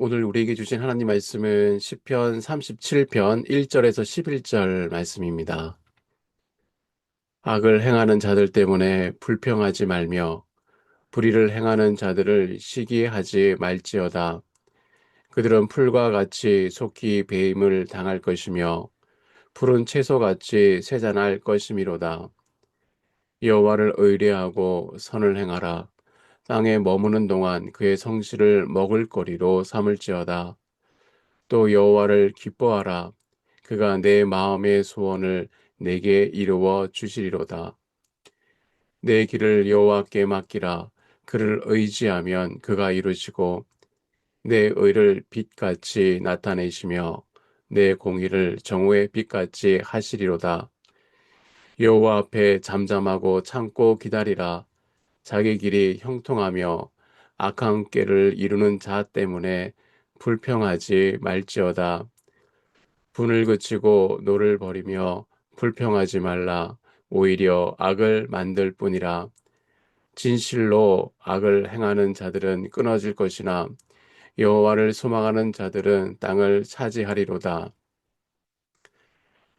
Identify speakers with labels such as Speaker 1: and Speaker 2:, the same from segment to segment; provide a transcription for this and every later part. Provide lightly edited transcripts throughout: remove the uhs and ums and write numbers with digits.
Speaker 1: 오늘 우리에게 주신 하나님 말씀은 시편 37편 1절에서 11절 말씀입니다. 악을 행하는 자들 때문에 불평하지 말며 불의를 행하는 자들을 시기하지 말지어다. 그들은 풀과 같이 속히 배임을 당할 것이며 푸른 채소같이 쇠잔할 것이미로다. 여호와를 의뢰하고 선을 행하라. 땅에 머무는 동안 그의 성실을 먹을거리로 삼을지어다. 또 여호와를 기뻐하라. 그가 내 마음의 소원을 내게 이루어 주시리로다. 내 길을 여호와께 맡기라. 그를 의지하면 그가 이루시고 내 의를 빛같이 나타내시며 내 공의를 정오의 빛같이 하시리로다. 여호와 앞에 잠잠하고 참고 기다리라. 자기 길이 형통하며 악한 꾀를 이루는 자 때문에 불평하지 말지어다. 분을 그치고 노를 버리며 불평하지 말라. 오히려 악을 만들 뿐이라. 진실로 악을 행하는 자들은 끊어질 것이나 여호와를 소망하는 자들은 땅을 차지하리로다.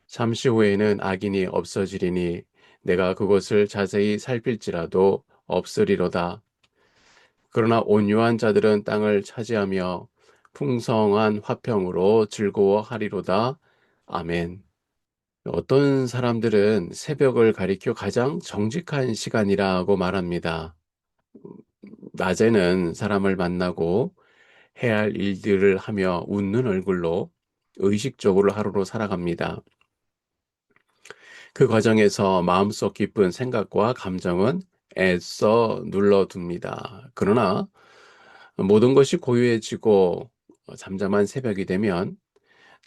Speaker 1: 잠시 후에는 악인이 없어지리니 내가 그것을 자세히 살필지라도 없으리로다. 그러나 온유한 자들은 땅을 차지하며 풍성한 화평으로 즐거워하리로다. 아멘. 어떤 사람들은 새벽을 가리켜 가장 정직한 시간이라고 말합니다. 낮에는 사람을 만나고 해야 할 일들을 하며 웃는 얼굴로 의식적으로 하루로 살아갑니다. 그 과정에서 마음속 깊은 생각과 감정은 애써 눌러둡니다. 그러나 모든 것이 고요해지고 잠잠한 새벽이 되면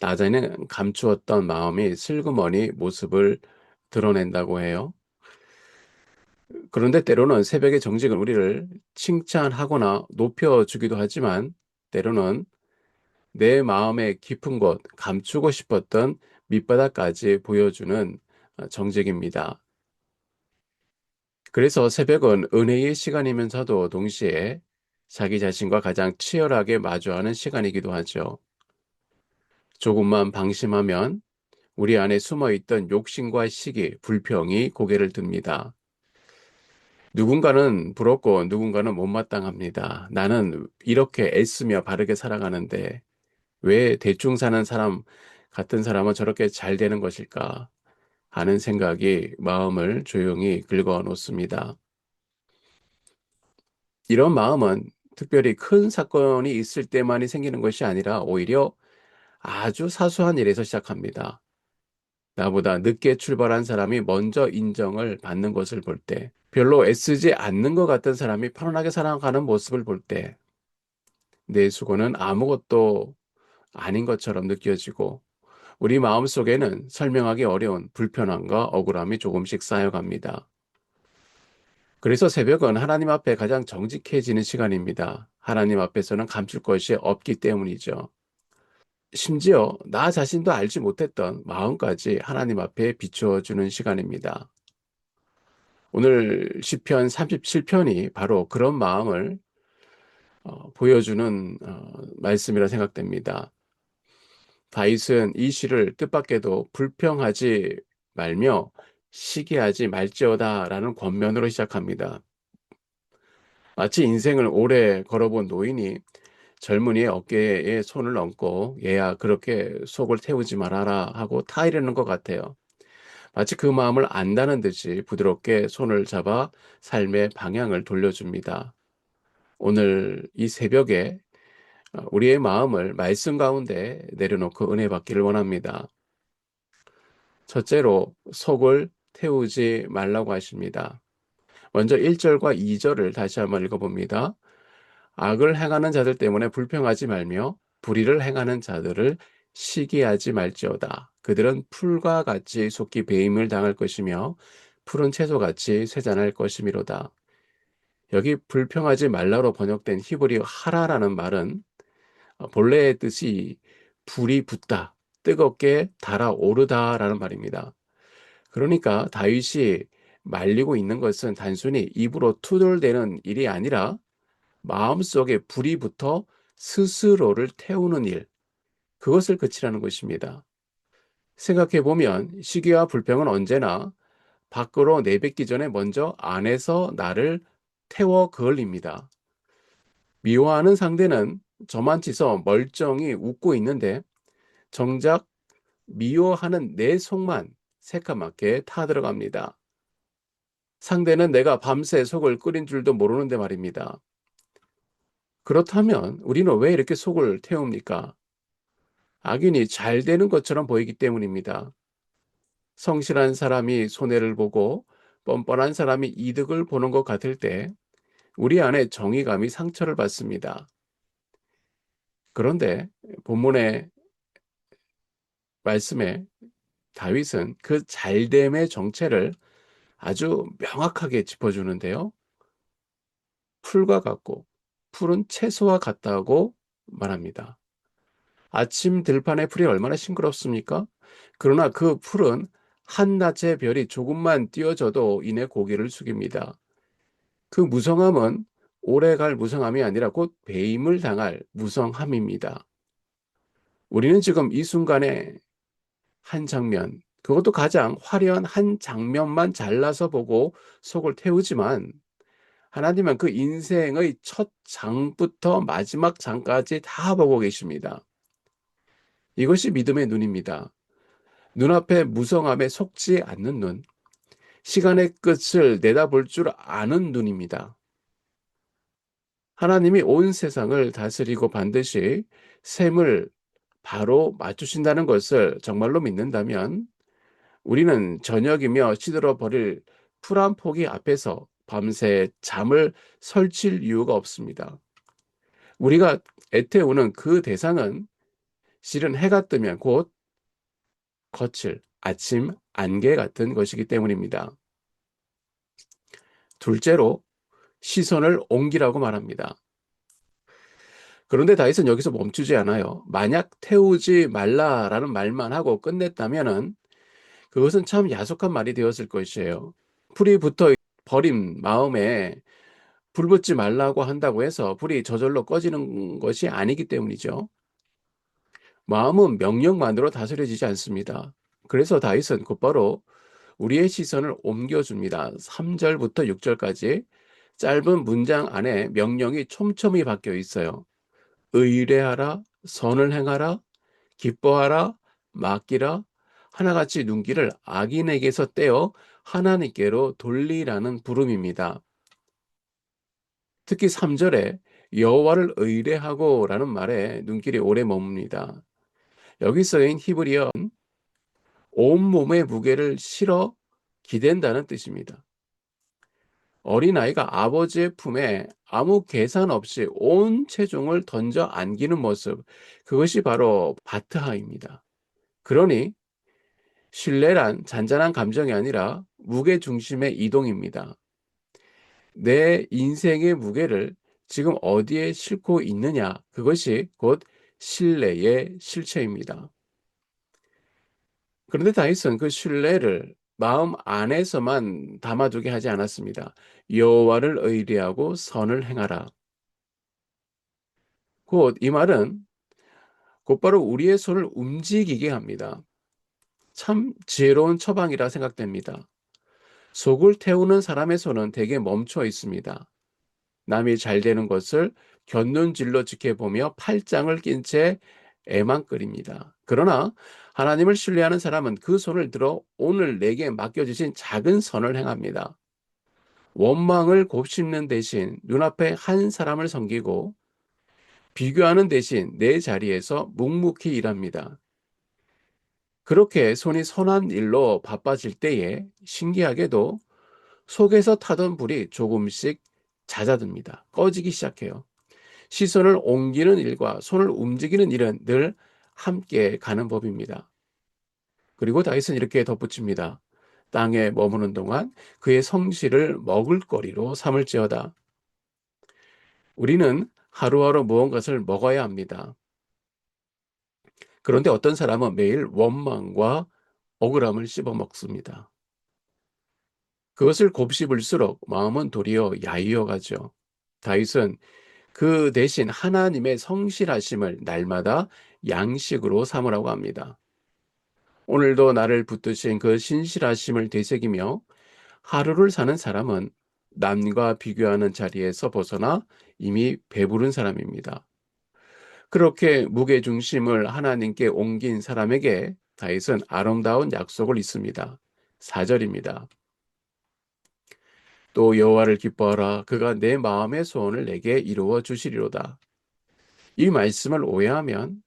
Speaker 1: 낮에는 감추었던 마음이 슬그머니 모습을 드러낸다고 해요. 그런데 때로는 새벽의 정직은 우리를 칭찬하거나 높여주기도 하지만 때로는 내 마음의 깊은 곳, 감추고 싶었던 밑바닥까지 보여주는 정직입니다. 그래서 새벽은 은혜의 시간이면서도 동시에 자기 자신과 가장 치열하게 마주하는 시간이기도 하죠. 조금만 방심하면 우리 안에 숨어있던 욕심과 시기, 불평이 고개를 듭니다. 누군가는 부럽고 누군가는 못마땅합니다. 나는 이렇게 애쓰며 바르게 살아가는데 왜 대충 사는 사람 같은 사람은 저렇게 잘 되는 것일까 하는 생각이 마음을 조용히 긁어 놓습니다. 이런 마음은 특별히 큰 사건이 있을 때만이 생기는 것이 아니라 오히려 아주 사소한 일에서 시작합니다. 나보다 늦게 출발한 사람이 먼저 인정을 받는 것을 볼 때, 별로 애쓰지 않는 것 같은 사람이 편안하게 살아가는 모습을 볼 때, 내 수고는 아무것도 아닌 것처럼 느껴지고, 우리 마음속에는 설명하기 어려운 불편함과 억울함이 조금씩 쌓여갑니다. 그래서 새벽은 하나님 앞에 가장 정직해지는 시간입니다. 하나님 앞에서는 감출 것이 없기 때문이죠. 심지어 나 자신도 알지 못했던 마음까지 하나님 앞에 비춰주는 시간입니다. 오늘 시편 37편이 바로 그런 마음을 보여주는 말씀이라 생각됩니다. 다윗은 이 시를 뜻밖에도 불평하지 말며 시기하지 말지어다라는 권면으로 시작합니다. 마치 인생을 오래 걸어본 노인이 젊은이의 어깨에 손을 얹고 얘야 그렇게 속을 태우지 말아라 하고 타이르는 것 같아요. 마치 그 마음을 안다는 듯이 부드럽게 손을 잡아 삶의 방향을 돌려줍니다. 오늘 이 새벽에 우리의 마음을 말씀 가운데 내려놓고 은혜 받기를 원합니다. 첫째로 속을 태우지 말라고 하십니다. 먼저 1절과 2절을 다시 한번 읽어봅니다. 악을 행하는 자들 때문에 불평하지 말며 불의를 행하는 자들을 시기하지 말지어다. 그들은 풀과 같이 속히 배임을 당할 것이며 푸른 채소같이 쇠잔할 것이미로다. 여기 불평하지 말라로 번역된 히브리 하라라는 말은 본래의 뜻이 불이 붙다, 뜨겁게 달아오르다라는 말입니다. 그러니까 다윗이 말리고 있는 것은 단순히 입으로 투덜대는 일이 아니라 마음속에 불이 붙어 스스로를 태우는 일, 그것을 그치라는 것입니다. 생각해 보면 시기와 불평은 언제나 밖으로 내뱉기 전에 먼저 안에서 나를 태워 그을립니다. 미워하는 상대는 저만치서 멀쩡히 웃고 있는데 정작 미워하는 내 속만 새까맣게 타들어갑니다. 상대는 내가 밤새 속을 끓인 줄도 모르는데 말입니다. 그렇다면 우리는 왜 이렇게 속을 태웁니까? 악인이 잘 되는 것처럼 보이기 때문입니다. 성실한 사람이 손해를 보고 뻔뻔한 사람이 이득을 보는 것 같을 때 우리 안에 정의감이 상처를 받습니다. 그런데 본문의 말씀에 다윗은 그 잘됨의 정체를 아주 명확하게 짚어주는데요. 풀과 같고 풀은 채소와 같다고 말합니다. 아침 들판의 풀이 얼마나 싱그럽습니까? 그러나 그 풀은 한낮의 별이 조금만 띄어져도 이내 고개를 숙입니다. 그 무성함은 오래갈 무성함이 아니라 곧 배임을 당할 무성함입니다. 우리는 지금 이 순간에 한 장면, 그것도 가장 화려한 한 장면만 잘라서 보고 속을 태우지만 하나님은 그 인생의 첫 장부터 마지막 장까지 다 보고 계십니다. 이것이 믿음의 눈입니다. 눈앞에 무성함에 속지 않는 눈, 시간의 끝을 내다볼 줄 아는 눈입니다. 하나님이 온 세상을 다스리고 반드시 셈을 바로 맞추신다는 것을 정말로 믿는다면 우리는 저녁이며 시들어 버릴 풀 한 포기 앞에서 밤새 잠을 설칠 이유가 없습니다. 우리가 애태우는 그 대상은 실은 해가 뜨면 곧 거칠 아침 안개 같은 것이기 때문입니다. 둘째로 시선을 옮기라고 말합니다. 그런데 다윗은 여기서 멈추지 않아요. 만약 태우지 말라라는 말만 하고 끝냈다면은 그것은 참 야속한 말이 되었을 것이에요. 불이 붙어 버린 마음에 불 붙지 말라고 한다고 해서 불이 저절로 꺼지는 것이 아니기 때문이죠. 마음은 명령만으로 다스려지지 않습니다. 그래서 다윗은 곧바로 우리의 시선을 옮겨줍니다. 3절부터 6절까지 짧은 문장 안에 명령이 촘촘히 박혀 있어요. 의뢰하라, 선을 행하라, 기뻐하라, 맡기라, 하나같이 눈길을 악인에게서 떼어 하나님께로 돌리라는 부름입니다. 특히 3절에 여호와를 의뢰하고라는 말에 눈길이 오래 머뭅니다. 여기 쓰인 히브리어 온몸의 무게를 실어 기댄다는 뜻입니다. 어린아이가 아버지의 품에 아무 계산 없이 온 체중을 던져 안기는 모습, 그것이 바로 바트하입니다. 그러니 신뢰란 잔잔한 감정이 아니라 무게 중심의 이동입니다. 내 인생의 무게를 지금 어디에 싣고 있느냐, 그것이 곧 신뢰의 실체입니다. 그런데 다윗은 그 신뢰를 마음 안에서만 담아두게 하지 않았습니다. 여호와를 의뢰하고 선을 행하라. 곧 이 말은 곧바로 우리의 손을 움직이게 합니다. 참 지혜로운 처방이라 생각됩니다. 속을 태우는 사람의 손은 대개 멈춰 있습니다. 남이 잘 되는 것을 곁눈질로 지켜보며 팔짱을 낀 채 애망거립니다. 그러나 하나님을 신뢰하는 사람은 그 손을 들어 오늘 내게 맡겨주신 작은 선을 행합니다. 원망을 곱씹는 대신 눈앞에 한 사람을 섬기고 비교하는 대신 내 자리에서 묵묵히 일합니다. 그렇게 손이 선한 일로 바빠질 때에 신기하게도 속에서 타던 불이 조금씩 잦아듭니다. 꺼지기 시작해요. 시선을 옮기는 일과 손을 움직이는 일은 늘 함께 가는 법입니다. 그리고 다윗은 이렇게 덧붙입니다. 땅에 머무는 동안 그의 성실을 먹을거리로 삼을지어다. 우리는 하루하루 무언가를 먹어야 합니다. 그런데 어떤 사람은 매일 원망과 억울함을 씹어 먹습니다. 그것을 곱씹을수록 마음은 도리어 야위어 가죠. 다윗은 그 대신 하나님의 성실하심을 날마다 양식으로 삼으라고 합니다. 오늘도 나를 붙드신 그 신실하심을 되새기며 하루를 사는 사람은 남과 비교하는 자리에서 벗어나 이미 배부른 사람입니다. 그렇게 무게중심을 하나님께 옮긴 사람에게 다윗은 아름다운 약속을 있습니다. 4절입니다. 또 여호와를 기뻐하라. 그가 내 마음의 소원을 내게 이루어 주시리로다. 이 말씀을 오해하면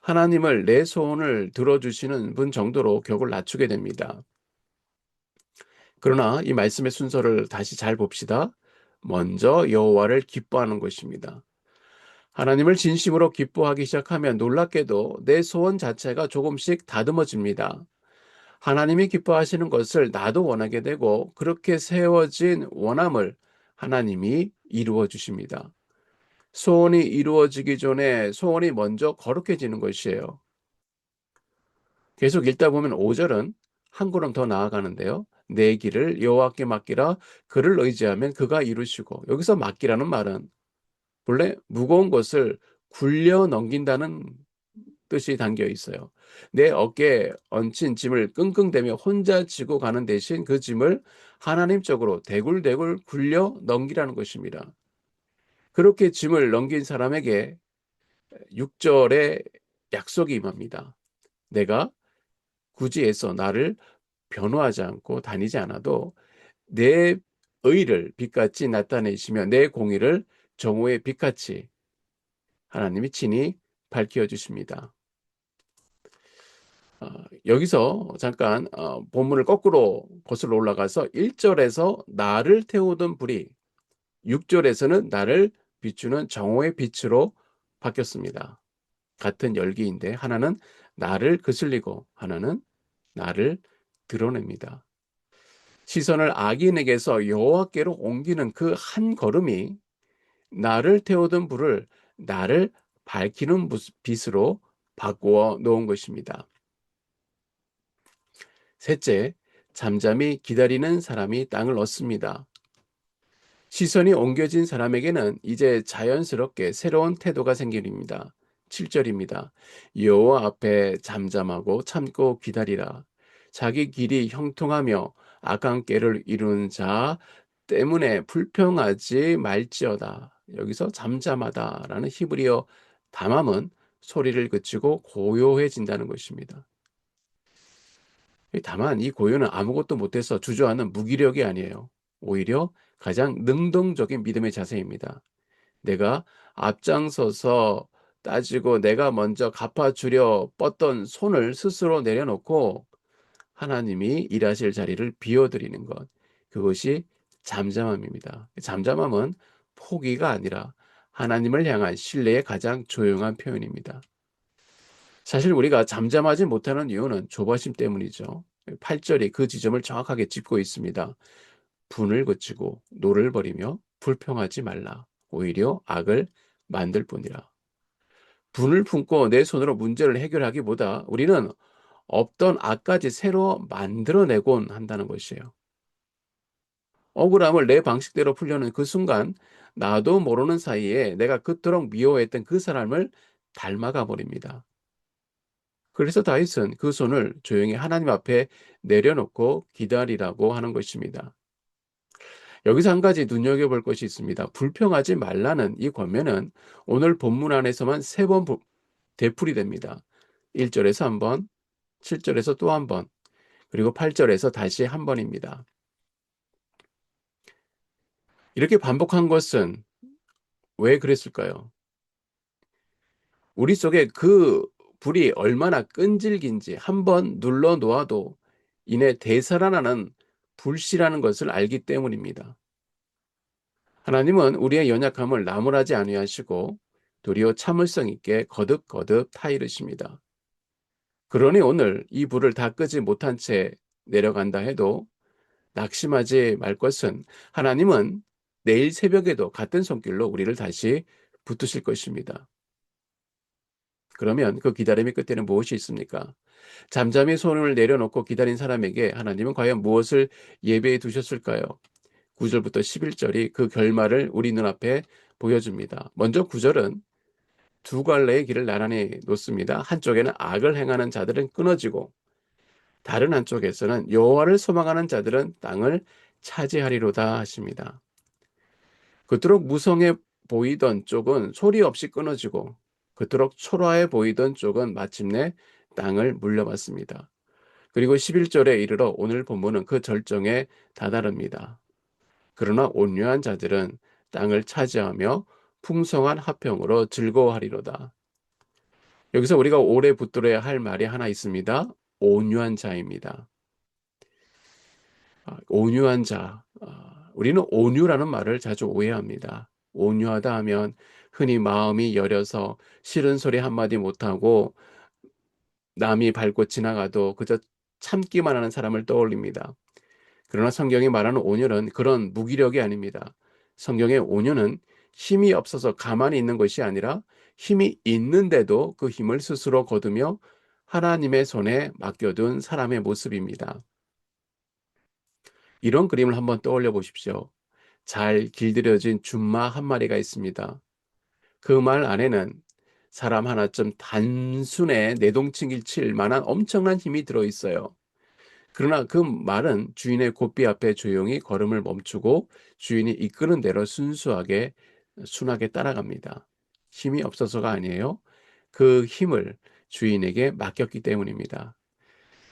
Speaker 1: 하나님을 내 소원을 들어주시는 분 정도로 격을 낮추게 됩니다. 그러나 이 말씀의 순서를 다시 잘 봅시다. 먼저 여호와를 기뻐하는 것입니다. 하나님을 진심으로 기뻐하기 시작하면 놀랍게도 내 소원 자체가 조금씩 다듬어집니다. 하나님이 기뻐하시는 것을 나도 원하게 되고 그렇게 세워진 원함을 하나님이 이루어 주십니다. 소원이 이루어지기 전에 소원이 먼저 거룩해지는 것이에요. 계속 읽다 보면 5절은 한 걸음 더 나아가는데요. 내 길을 여호와께 맡기라. 그를 의지하면 그가 이루시고, 여기서 맡기라는 말은 본래 무거운 것을 굴려 넘긴다는 뜻이 담겨 있어요. 내 어깨에 얹힌 짐을 끙끙대며 혼자 지고 가는 대신 그 짐을 하나님 쪽으로 대굴대굴 굴려 넘기라는 것입니다. 그렇게 짐을 넘긴 사람에게 6절에 약속이 임합니다. 내가 굳이 애써 나를 변호하지 않고 다니지 않아도 내 의를 빛같이 나타내시며 내 공의를 정오의 빛같이 하나님이 친히 밝혀 주십니다. 여기서 잠깐 본문을 거꾸로 거슬러 올라가서 1절에서 나를 태우던 불이 6절에서는 나를 비추는 정오의 빛으로 바뀌었습니다. 같은 열기인데 하나는 나를 거슬리고 하나는 나를 드러냅니다. 시선을 악인에게서 여호와께로 옮기는 그 한 걸음이 나를 태우던 불을 나를 밝히는 빛으로 바꾸어 놓은 것입니다. 셋째, 잠잠히 기다리는 사람이 땅을 얻습니다. 시선이 옮겨진 사람에게는 이제 자연스럽게 새로운 태도가 생깁니다. 7절입니다. 여호와 앞에 잠잠하고 참고 기다리라. 자기 길이 형통하며 악한 꾀를 이루는 자 때문에 불평하지 말지어다. 여기서 잠잠하다라는 히브리어 담함은 소리를 그치고 고요해진다는 것입니다. 다만 이 고요는 아무것도 못해서 주저하는 무기력이 아니에요. 오히려 가장 능동적인 믿음의 자세입니다. 내가 앞장서서 따지고 내가 먼저 갚아주려 뻗던 손을 스스로 내려놓고 하나님이 일하실 자리를 비워드리는 것. 그것이 잠잠함입니다. 잠잠함은 포기가 아니라 하나님을 향한 신뢰의 가장 조용한 표현입니다. 사실 우리가 잠잠하지 못하는 이유는 조바심 때문이죠. 8절이 그 지점을 정확하게 짚고 있습니다. 분을 그치고 노를 버리며 불평하지 말라. 오히려 악을 만들 뿐이라. 분을 품고 내 손으로 문제를 해결하기보다 우리는 없던 악까지 새로 만들어내곤 한다는 것이에요. 억울함을 내 방식대로 풀려는 그 순간 나도 모르는 사이에 내가 그토록 미워했던 그 사람을 닮아가 버립니다. 그래서 다윗은 그 손을 조용히 하나님 앞에 내려놓고 기다리라고 하는 것입니다. 여기서 한 가지 눈여겨볼 것이 있습니다. 불평하지 말라는 이 권면은 오늘 본문 안에서만 3번 되풀이 됩니다. 1절에서 한 번, 7절에서 또 한 번, 그리고 8절에서 다시 한 번입니다. 이렇게 반복한 것은 왜 그랬을까요? 우리 속에 그 불이 얼마나 끈질긴지 한 번 눌러 놓아도 이내 되살아나는 불씨라는 것을 알기 때문입니다. 하나님은 우리의 연약함을 나무라지 아니하시고 도리어 참을성 있게 거듭거듭 타이르십니다. 그러니 오늘 이 불을 다 끄지 못한 채 내려간다 해도 낙심하지 말 것은 하나님은 내일 새벽에도 같은 손길로 우리를 다시 붙드실 것입니다. 그러면 그 기다림의 끝에는 무엇이 있습니까? 잠잠히 손을 내려놓고 기다린 사람에게 하나님은 과연 무엇을 예배해 두셨을까요? 9절부터 11절이 그 결말을 우리 눈앞에 보여줍니다. 먼저 9절은 두 갈래의 길을 나란히 놓습니다. 한쪽에는 악을 행하는 자들은 끊어지고 다른 한쪽에서는 여호와를 소망하는 자들은 땅을 차지하리로다 하십니다. 그토록 무성해 보이던 쪽은 소리 없이 끊어지고 그토록 초라해 보이던 쪽은 마침내 땅을 물려받습니다. 그리고 11절에 이르러 오늘 본문은 그 절정에 다다릅니다. 그러나 온유한 자들은 땅을 차지하며 풍성한 화평으로 즐거워하리로다. 여기서 우리가 오래 붙들어야 할 말이 하나 있습니다. 온유한 자입니다. 온유한 자. 우리는 온유라는 말을 자주 오해합니다. 온유하다 하면 흔히 마음이 여려서 싫은 소리 한마디 못하고 남이 밟고 지나가도 그저 참기만 하는 사람을 떠올립니다. 그러나 성경이 말하는 온유는 그런 무기력이 아닙니다. 성경의 온유는 힘이 없어서 가만히 있는 것이 아니라 힘이 있는데도 그 힘을 스스로 거두며 하나님의 손에 맡겨둔 사람의 모습입니다. 이런 그림을 한번 떠올려 보십시오. 잘 길들여진 준마 한 마리가 있습니다. 그 말 안에는 사람 하나쯤 단순에 내동치길 칠 만한 엄청난 힘이 들어있어요. 그러나 그 말은 주인의 고삐 앞에 조용히 걸음을 멈추고 주인이 이끄는 대로 순하게 따라갑니다. 힘이 없어서가 아니에요. 그 힘을 주인에게 맡겼기 때문입니다.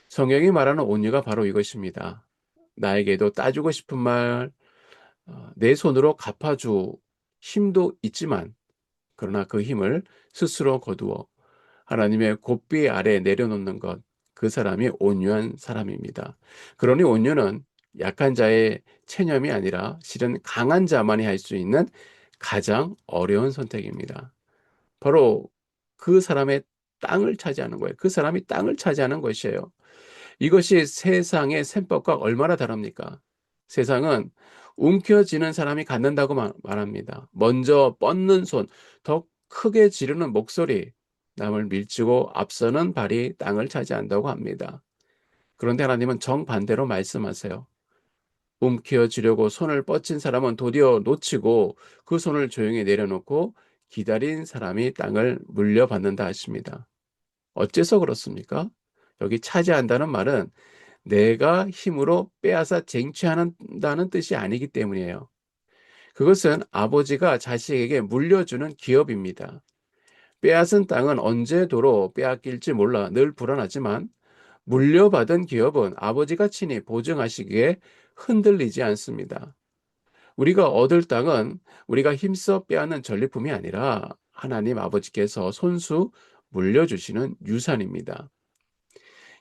Speaker 1: 성경이 말하는 온유가 바로 이것입니다. 나에게도 따주고 싶은 말, 내 손으로 갚아줄 힘도 있지만, 그러나 그 힘을 스스로 거두어 하나님의 고삐 아래 내려놓는 것, 그 사람이 온유한 사람입니다. 그러니 온유는 약한 자의 체념이 아니라 실은 강한 자만이 할 수 있는 가장 어려운 선택입니다. 바로 그 사람의 땅을 차지하는 거예요. 그 사람이 땅을 차지하는 것이에요. 이것이 세상의 셈법과 얼마나 다릅니까? 세상은 움켜쥐는 사람이 갖는다고 말합니다. 먼저 뻗는 손, 더 크게 지르는 목소리, 남을 밀치고 앞서는 발이 땅을 차지한다고 합니다. 그런데 하나님은 정반대로 말씀하세요. 움켜쥐려고 손을 뻗친 사람은 도리어 놓치고 그 손을 조용히 내려놓고 기다린 사람이 땅을 물려받는다 하십니다. 어째서 그렇습니까? 여기 차지한다는 말은 내가 힘으로 빼앗아 쟁취한다는 뜻이 아니기 때문이에요. 그것은 아버지가 자식에게 물려주는 기업입니다. 빼앗은 땅은 언제 도로 빼앗길지 몰라 늘 불안하지만 물려받은 기업은 아버지가 친히 보증하시기에 흔들리지 않습니다. 우리가 얻을 땅은 우리가 힘써 빼앗는 전리품이 아니라 하나님 아버지께서 손수 물려주시는 유산입니다.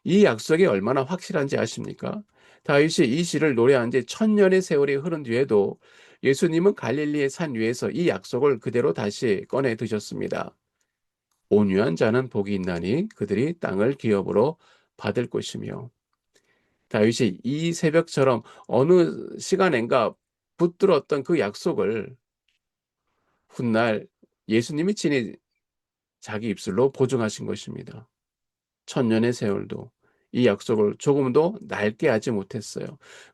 Speaker 1: 이 약속이 얼마나 확실한지 아십니까? 다윗이 이 시를 노래한 지 1000년의 세월이 흐른 뒤에도 예수님은 갈릴리의 산 위에서 이 약속을 그대로 다시 꺼내 드셨습니다. 온유한 자는 복이 있나니 그들이 땅을 기업으로 받을 것이며, 다윗이 이 새벽처럼 어느 시간엔가 붙들었던 그 약속을 훗날 예수님이 친히 자기 입술로 보증하신 것입니다. 1000년의 세월도 이 약속을 조금도 낡게 하지 못했어요.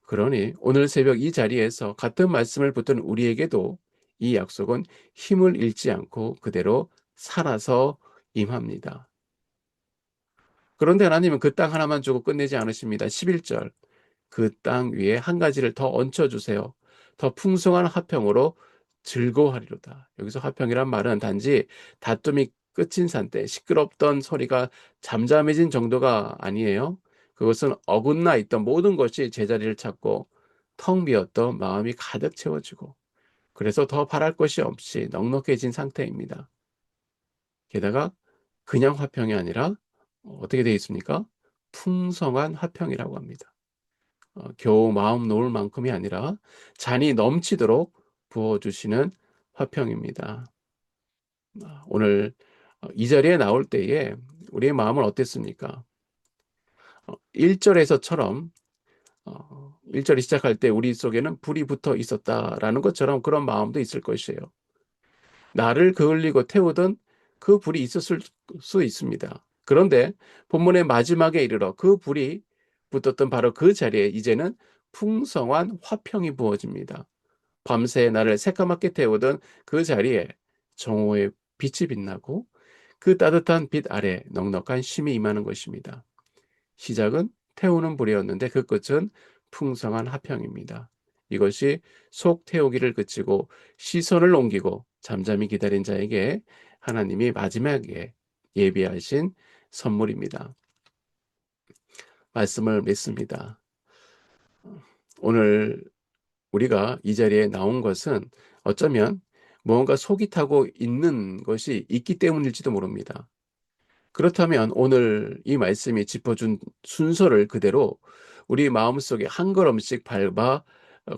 Speaker 1: 그러니 오늘 새벽 이 자리에서 같은 말씀을 붙든 우리에게도 이 약속은 힘을 잃지 않고 그대로 살아서 임합니다. 그런데 하나님은 그 땅 하나만 주고 끝내지 않으십니다. 11절, 그 땅 위에 한 가지를 더 얹혀주세요. 더 풍성한 화평으로 즐거워하리로다. 여기서 화평이란 말은 단지 다툼이 끝인 산때 시끄럽던 소리가 잠잠해진 정도가 아니에요. 그것은 어긋나 있던 모든 것이 제자리를 찾고 텅 비었던 마음이 가득 채워지고, 그래서 더 바랄 것이 없이 넉넉해진 상태입니다. 게다가 그냥 화평이 아니라 어떻게 되어 있습니까? 풍성한 화평이라고 합니다. 겨우 마음 놓을 만큼이 아니라 잔이 넘치도록 부어주시는 화평입니다. 오늘 이 자리에 나올 때에 우리의 마음은 어땠습니까? 1절에서처럼 1절이 시작할 때 우리 속에는 불이 붙어 있었다라는 것처럼 그런 마음도 있을 것이에요. 나를 그을리고 태우던 그 불이 있었을 수 있습니다. 그런데 본문의 마지막에 이르러 그 불이 붙었던 바로 그 자리에 이제는 풍성한 화평이 부어집니다. 밤새 나를 새까맣게 태우던 그 자리에 정오의 빛이 빛나고 그 따뜻한 빛 아래 넉넉한 쉼이 임하는 것입니다. 시작은 태우는 불이었는데 그 끝은 풍성한 화평입니다. 이것이 속 태우기를 그치고 시선을 옮기고 잠잠히 기다린 자에게 하나님이 마지막에 예비하신 선물입니다. 말씀을 믿습니다. 오늘 우리가 이 자리에 나온 것은 어쩌면 무언가 속이 타고 있는 것이 있기 때문일지도 모릅니다. 그렇다면 오늘 이 말씀이 짚어준 순서를 그대로 우리 마음속에 한 걸음씩 밟아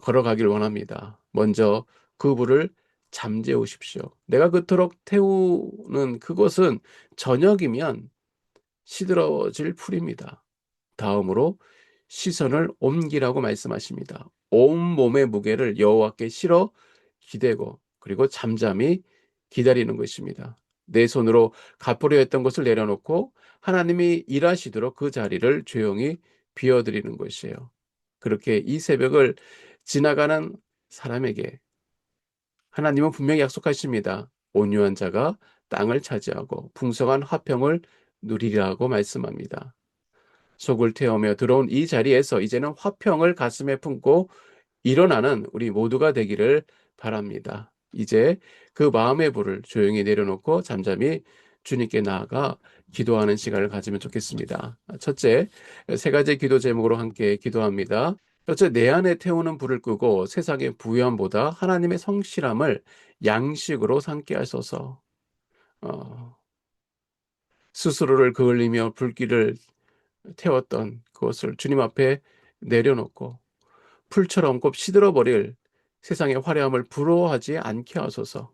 Speaker 1: 걸어가길 원합니다. 먼저 그 불을 잠재우십시오. 내가 그토록 태우는 그것은 저녁이면 시들어질 풀입니다. 다음으로 시선을 옮기라고 말씀하십니다. 온 몸의 무게를 여호와께 실어 기대고 그리고 잠잠히 기다리는 것입니다. 내 손으로 갚으려 했던 것을 내려놓고 하나님이 일하시도록 그 자리를 조용히 비워드리는 것이에요. 그렇게 이 새벽을 지나가는 사람에게 하나님은 분명히 약속하십니다. 온유한 자가 땅을 차지하고 풍성한 화평을 누리리라고 말씀합니다. 속을 태우며 들어온 이 자리에서 이제는 화평을 가슴에 품고 일어나는 우리 모두가 되기를 바랍니다. 이제 그 마음의 불을 조용히 내려놓고 잠잠히 주님께 나아가 기도하는 시간을 가지면 좋겠습니다. 첫째, 세 가지 기도 제목으로 함께 기도합니다. 첫째, 내 안에 태우는 불을 끄고 세상의 부유함보다 하나님의 성실함을 양식으로 삼게 하소서. 어, 스스로를 그을리며 불길을 태웠던 그것을 주님 앞에 내려놓고 풀처럼 곧 시들어버릴 세상의 화려함을 부러워하지 않게 하소서.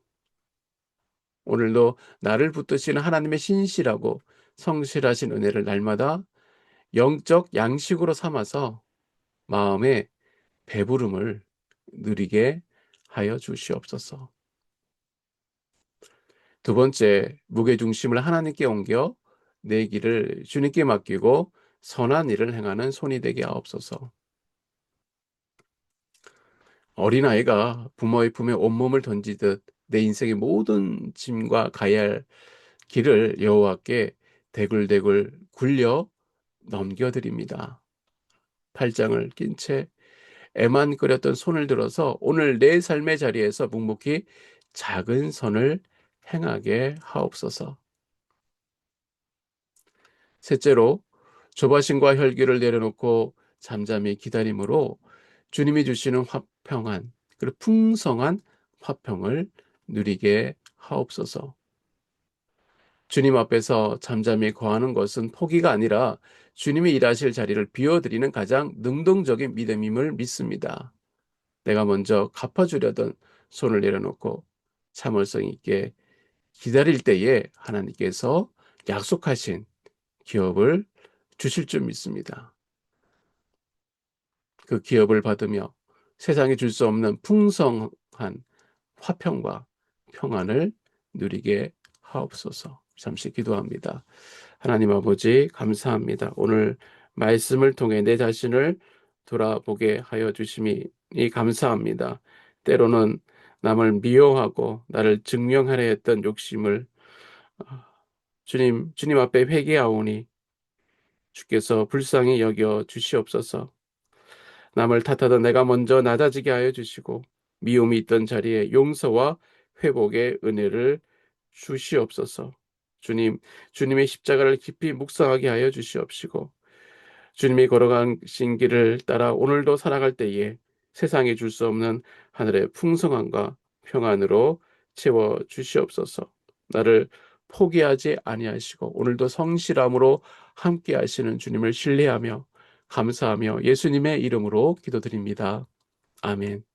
Speaker 1: 오늘도 나를 붙드시는 하나님의 신실하고 성실하신 은혜를 날마다 영적 양식으로 삼아서 마음의 배부름을 누리게 하여 주시옵소서. 두 번째, 무게중심을 하나님께 옮겨 내 길을 주님께 맡기고 선한 일을 행하는 손이 되게 하옵소서. 어린아이가 부모의 품에 온몸을 던지듯 내 인생의 모든 짐과 가야 할 길을 여호와께 대굴대굴 굴려 넘겨드립니다. 팔짱을 낀 채 애만 끓였던 손을 들어서 오늘 내 삶의 자리에서 묵묵히 작은 선을 행하게 하옵소서. 셋째로 조바심과 혈기를 내려놓고 잠잠히 기다림으로 주님이 주시는 화평한 그리고 풍성한 화평을 누리게 하옵소서. 주님 앞에서 잠잠히 거하는 것은 포기가 아니라 주님이 일하실 자리를 비워드리는 가장 능동적인 믿음임을 믿습니다. 내가 먼저 갚아주려던 손을 내려놓고 참을성 있게 기다릴 때에 하나님께서 약속하신 기업을 주실 줄 믿습니다. 그 기업을 받으며 세상에 줄 수 없는 풍성한 화평과 평안을 누리게 하옵소서. 잠시 기도합니다. 하나님 아버지 감사합니다. 오늘 말씀을 통해 내 자신을 돌아보게 하여 주심이 감사합니다. 때로는 남을 미워하고 나를 증명하려 했던 욕심을 주님 앞에 회개하오니 주께서 불쌍히 여겨 주시옵소서. 남을 탓하던 내가 먼저 낮아지게 하여 주시고 미움이 있던 자리에 용서와 회복의 은혜를 주시옵소서. 주님의 십자가를 깊이 묵상하게 하여 주시옵시고 주님이 걸어가신 길을 따라 오늘도 살아갈 때에 세상에 줄 수 없는 하늘의 풍성함과 평안으로 채워 주시옵소서. 나를 포기하지 아니하시고 오늘도 성실함으로 함께 하시는 주님을 신뢰하며 감사하며 예수님의 이름으로 기도드립니다. 아멘.